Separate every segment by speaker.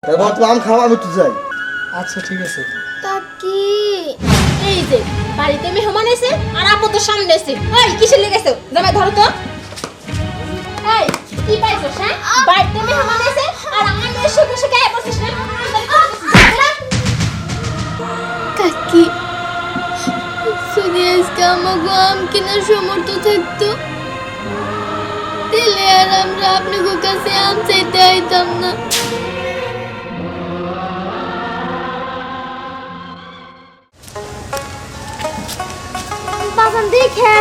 Speaker 1: তারপর তুমি আম খাওয়া আমি একটু যাই।
Speaker 2: আচ্ছা ঠিক আছে।
Speaker 3: কাকি এই যে বাড়িতে মেহমান এসে আর আপু তো সামনে এসে ওই কিসের লেগেছে জামাই ধরো তো এই কি পাইছো হ্যাঁ বাড়িতে মেহমান এসে আর আমার সুখে সুখে আয় বসিস না
Speaker 4: কাকি যদি আজকে আমাকে আম কেনার সমর্থ থাকতো তাহলে আর আমরা আপনার কাছে আম চাইতে আইতাম না।
Speaker 3: বাজান দেখে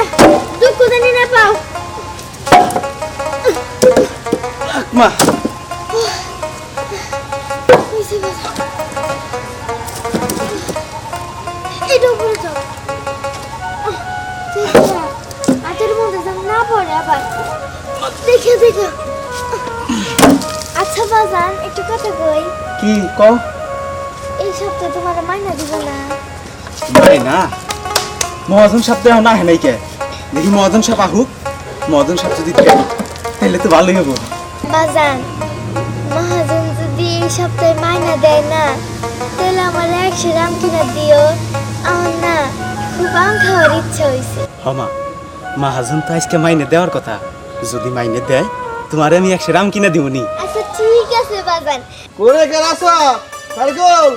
Speaker 3: দুঃখ জানি না পাও
Speaker 1: মা
Speaker 3: এটা উপরে যাও হাতের মধ্যে যেন না পড়ে আবার দেখে দেখে আচ্ছা বাজান একটু কথা কই
Speaker 1: কি ক
Speaker 3: এই সপ্তাহে তোমার মাইনা দিব না
Speaker 1: নাই না মহাজন সাহেব তো না হেনাই কে দেখি মহাজন সাহেব আহুক মহাজন সাহেব যদি দেয় তাহলে তো ভালোই হবো।
Speaker 3: বাজান মহাজন যদি এই সপ্তাহে মাইনা দেয় না তাহলে আমার 100 আম কিনা দিও আমার না খুব আম খাওয়ার ইচ্ছা হয়েছে
Speaker 5: হমা মহাজন তো আজকে মাইনে দেওয়ার কথা, যদি মাইনে দেয় তোমারে আমি 100 রাম কিনা দিবনি।
Speaker 3: আচ্ছা ঠিক আছে বাজান
Speaker 1: কোরে কেন আসা সারকল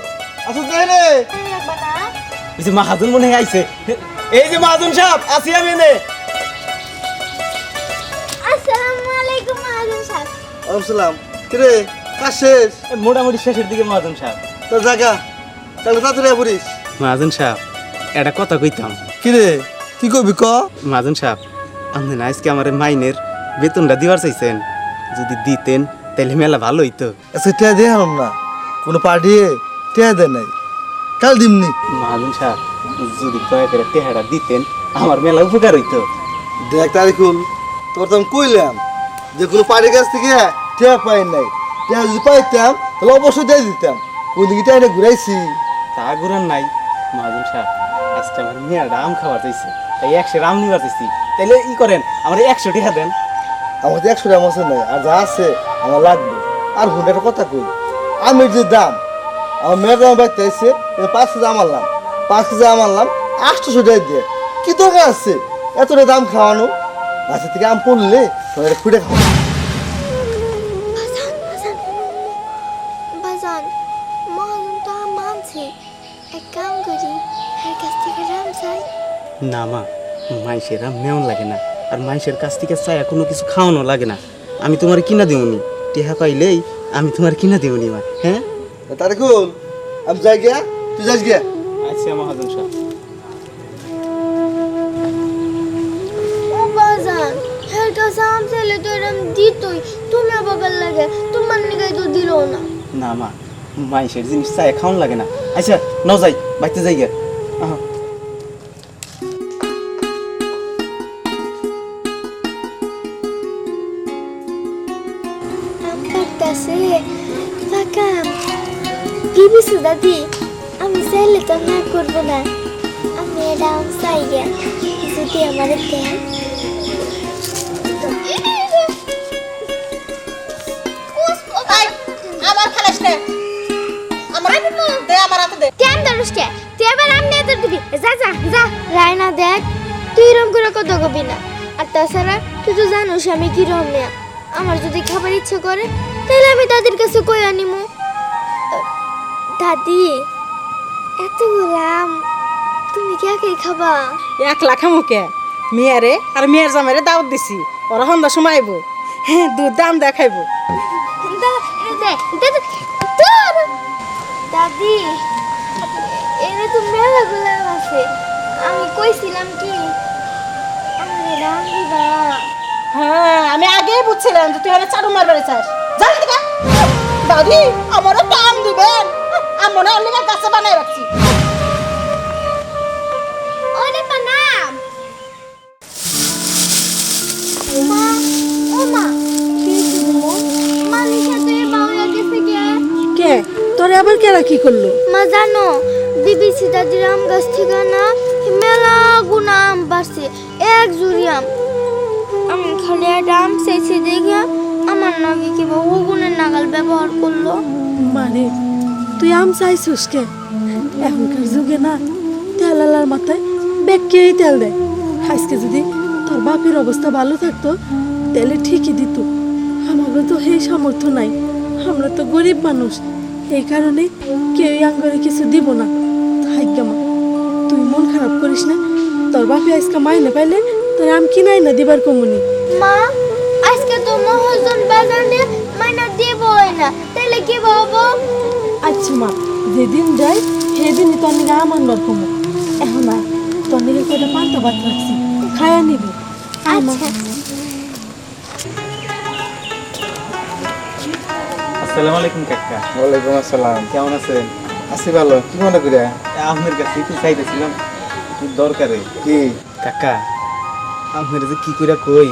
Speaker 1: আসো দেনে
Speaker 3: রাখবা না
Speaker 5: এই যে মহাজন মনে হয় আইছে, এই যে মহাজন সাহেব আসি আমি এনে।
Speaker 3: আসসালামু আলাইকুম মহাজন সাহেব
Speaker 1: আসসালাম কিরে কাজ শেষ
Speaker 5: মোটামুটি শেষের দিকে মহাজন সাহেব।
Speaker 1: তোর জায়গা তাহলে তাড়াতাড়ি পড়িস।
Speaker 5: মহাজন সাহেব এটা কথা কইতাম।
Speaker 1: কিরে কি কবি ক
Speaker 5: মহাজন সাহেব আপনি না আজকে আমার মাইনের বেতনটা দিবার চাইছেন, যদি দিতেন তাহলে মেলা ভালো হইতো।
Speaker 1: আচ্ছা টিয়া দিয়ে হারাম না কোনো পার্টি টিয়া দেয় নাই কাল দিমনি।
Speaker 5: মহাজন সাহেব যদি দয়া করে টেহারা দিতেন আমার মেলা উপকার হইতো।
Speaker 1: দেখ তারিকুল তোর তো আমি কইলাম যে কোনো পার্টির কাছ থেকে টিয়া পাই নাই, টিয়া যদি পাইতাম তাহলে অবশ্যই দিয়ে দিতাম। কোন দিকে টিয়া ঘুরাইছি
Speaker 5: তা ঘুরান নাই মহাজন সাহেব, আজকে আমার মেয়েটা আম খাওয়ার চাইছে তাই 100 রাম নিবার চাইছি, তাহলে ই করেন আমার 100 টাকা দেন।
Speaker 1: আমার তো 100 টাকা আছে নাই আর যা আছে আমার লাগবে। আর হুন্ডার কথা কই আমের যে দাম আমার মেয়ের দাম বাইতে আছে 5 কেজি আম আনলাম 5 কেজি আম আনলাম 800 টাকা দিয়ে কি দরকার আছে এতটা দাম খাওয়ানো। গাছের থেকে আম পড়লে তোর খুঁড়ে খাওয়া।
Speaker 3: বাজান মহাজন তো আম মানছে এক কাম করি এর কাছ থেকে রাম চাই
Speaker 5: না মা, মাইসের আম নেওয়ান লাগে না, আর মাইসের কাছ থেকে চায়া কোনো কিছু খাওয়ানো লাগে না। আমি তোমার কিনা দিওনি, টেহা পাইলেই আমি তোমার কিনা দিওনি মা। হ্যাঁ
Speaker 1: তারিকুল আমি যাই গিয়া তুই যাস গিয়া।
Speaker 5: আচ্ছা মহাজন সাহেব।
Speaker 3: ও বাজান এর কাছে আম চাইলে তো এরম দিতই তুমি বাবার লাগে তোমার নিগাই তো দিল না
Speaker 5: না মা, মাইসের জিনিস চায়া খাওয়ান লাগে না। আচ্ছা নাও যাই বাইতে যাই গিয়া। আহা
Speaker 3: আম পাকতাছে ফাঁকা কি বিশু দাদি আমি চাইলে তো না করবো না আমি এটা আম চাই গে যদি আমার দেন
Speaker 6: আমার খালাস নে আমার দে আমার হাতে দে
Speaker 3: কেন ধরুস কে তুই এবার আম নিয়ে তো দিবি যা যা যা রায়না দেখ তুই এরম করে কথা কবি না আর তাছাড়া তুই তো জানোস আমি কিরম মেয়া আমার যদি খাবার ইচ্ছে করে তাহলে আমি দাদির কাছে কই আনিমু দাদি এতগুলো আম তুমি কে কে খাবা
Speaker 6: 1 লাখ মুকে মেয়ারে আর মেয়ের জামাইরে দাওয়াত দিছি ওরা হন্দা সময় আইবো হ্যাঁ দুধ দাম দেখাইবো
Speaker 3: দাদি এনে তো মেলা গোলাম আছে আমি কইছিলাম কি আমার রাম দিবা
Speaker 6: হ্যাঁ আমি আগেই বুঝছিলাম যে তুই হলে চারু মারবার চাস যাই দিকা দাদি আমারও দাম দিবেন আমনে অনেক গাছে বানাই রাখছি
Speaker 3: ওরে বানাম মা ও মা কি তুমি মালিকা তো এ বাউয়া গেছে কে
Speaker 6: কে তোরে আবার কেরা কি করলো
Speaker 3: মা জানো বিবিসি দাদির আম গাছ থেকে না মেলা গুনা আম পারছে এক জুড়ি আম আমি খালি একটা আম চাইছি দেখে আমার নাকি কি ওগুনের নাগাল ব্যবহার করলো
Speaker 2: মানে তুই আম চাইছিস কে? এখনকার যুগে না তেল আলার মাথায় বেঁকেই তেল দেয়। আজকে যদি তোর বাপের অবস্থা ভালো থাকতো তাহলে ঠিকই দিত। আমারও তো সেই সামর্থ্য নাই, আমরা তো গরিব মানুষ, এই কারণে কেউই আঙ্গরে কিছু দিব না। মা তুই মন খারাপ করিস না, তোর বাপে আজকে মাইনে পাইলে তোর আম কিনাই না দিবার কমুনি।
Speaker 4: মা আজকে তো মহাজন বাজারে মাইনা দেবই না, তাহলে কি ভাবো?
Speaker 2: আচ্ছা মা, যেদিন যাই সেদিনই তোর নিকে আম আনবার কমু। এখন আয়, তোর নিকে কয়টা পান্তা ভাত রাখছি, খায়া নিবি। আয় মা।
Speaker 5: আসসালামু আলাইকুম কাকা।
Speaker 1: ওয়ালাইকুম আসসালাম।
Speaker 5: কেমন আছেন?
Speaker 1: আছি ভালো। কি মনে করে?
Speaker 5: আপনার কাছে একটু চাইতেছিলাম, একটু দরকারে।
Speaker 1: কি
Speaker 5: কাকা, আপনার যে কি করে কই,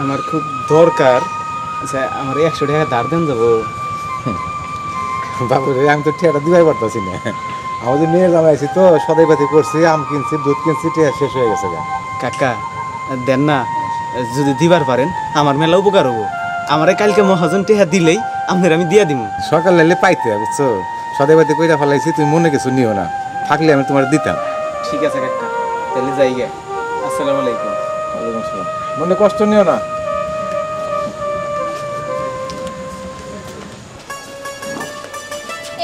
Speaker 5: আমার খুব দরকার। আচ্ছা, আমার 100 টাকা ধার দেন যাবো?
Speaker 7: বাবু রে, আমি তো টিয়াটা দিবাই পারতাছি না। আমাদের মেয়ের জামাই আছি তো, সদাই পাতি করছি, আম কিনছি, দুধ কিনছি, টিয়া শেষ হয়ে গেছে গা।
Speaker 5: কাকা দেন না, যদি দিবার পারেন আমার মেলা উপকার হবো। আমারে কালকে মহাজন টেহা দিলেই আপনার আমি দিয়া দিব।
Speaker 7: সকাল লাইলে পাইতে বুঝছো, সদাই পাতি কইরা ফেলাইছি, তুমি মনে কিছু নিও না, থাকলে আমি তোমার দিতাম।
Speaker 5: ঠিক আছে কাকা, তাহলে যাই গে। আসসালামু আলাইকুম।
Speaker 7: ওয়ালাইকুম আসসালাম। মনে কষ্ট নিও না।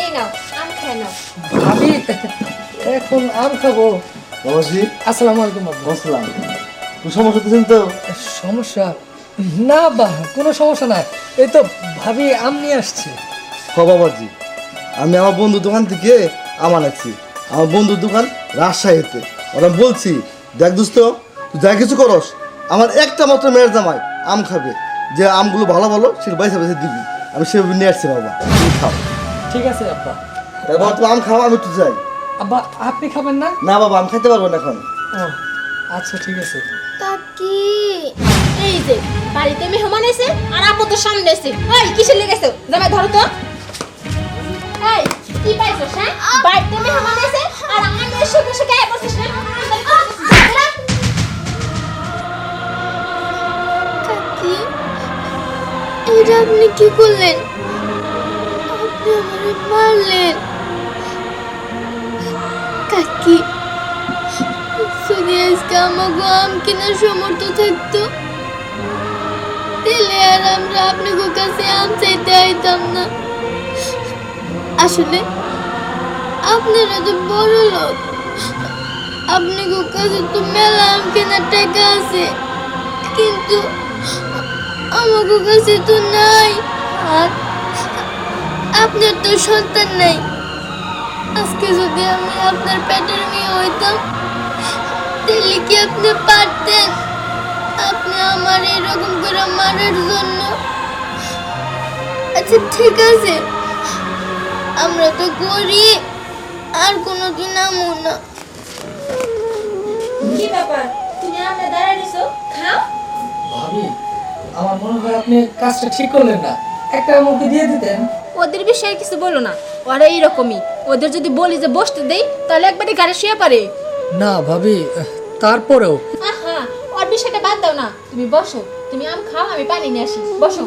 Speaker 3: এই নাও আম খেয়ে নাও।
Speaker 8: ভাবি এখন আম খাবো।
Speaker 1: বাবাজি
Speaker 8: আসসালামু আলাইকুম আব্বা।
Speaker 1: বসলাম। তুই সমস্যা দিচ্ছেন তো?
Speaker 8: সমস্যা না বা কোনো সমস্যা নাই, এই তো ভাবি আম নিয়ে আসছে।
Speaker 1: হ বাবাজি, আমি আমার বন্ধুর দোকান থেকে আম আনাচ্ছি। আমার বন্ধুর দোকান রাজশাহীতে। ওরা বলছি, দেখ দোস্ত, তুই যা কিছু করস, আমার একটা মাত্র মেয়ের জামাই আম খাবে, যে আমগুলো ভালো ভালো সেটা বাইসে বাইসে দিবি। আমি সেভাবে নিয়ে আসছি বাবা, তুমি খাও।
Speaker 8: ঠিক আছে আব্বা।
Speaker 1: তাই বাবা তুমি আম খাও, আমি একটু যাই।
Speaker 8: আব্বা আপনি খাবেন না?
Speaker 1: না বাবা, আমি খাইতে পারবো না এখন।
Speaker 8: ও আচ্ছা ঠিক আছে।
Speaker 4: কাকি
Speaker 3: এই যে বাড়িতে মেহমান এসে আর আপু তো সামনে এসে, ওই কিসের লেগেছে? জামাই ধরো তো। এই কি পাইছো? হ্যাঁ, বাড়িতে মেহমান এসে আর আমি এসে বসে গায়ে বসছিস না?
Speaker 4: কাকি এটা আপনি কি করলেন? আপনি আমারে মারলেন। কাকি যদি আজকে আমাকে আম কেনার সামর্থ্য থাকতো তাহলে আর আমরা আপনার কাছে আম চাইতে আইতাম না। আসলে আপনারা তো বড় লোক, আপনার কাছে তো মেলা আম কেনার টাকা আছে, কিন্তু আমার কাছে তো নাই। আর আপনার তো সন্তান নাই। আজকে যদি আমি আপনার পেটের মেয়ে হইতাম তাহলে কি আপনি পারতেন আপনি আমার এরকম করে মারার জন্য? আচ্ছা ঠিক আছে, আমরা তো করি, আর কোনোদিন আমো না।
Speaker 3: কি ব্যাপার, তুমি আমরা দাঁড়ায় রইছো? খাও।
Speaker 8: ভাবি আমার মনে হয় আপনি কাজটা ঠিক করলেন না, একটা আমাকে দিয়ে দিতেন।
Speaker 3: ওদের বিষয়ে কিছু বলো না, ওরা এইরকমই। ওদের যদি বলি যে বসতে দেই তাহলে একবারই গাড়ি শুয়ে পারে।
Speaker 8: না ভাবি, তারপরেও
Speaker 3: আহা, ওর বিষয়টা বাদ দাও না, তুমি বসো। তুমি আম খাও, আমি পানি নিয়ে আসি। বসো।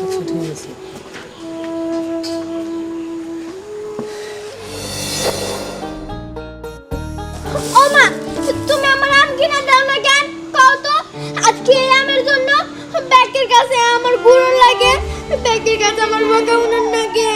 Speaker 8: আচ্ছা ঠিক আছে।
Speaker 4: ও মা, তুমি আমার আম কিনা দাও না কেন? কও তো আজকে এই আমের জন্য ব্যাকের কাছে আমার গুরুর লাগে, ব্যাকের কাছে আমার বকা উনার লাগে।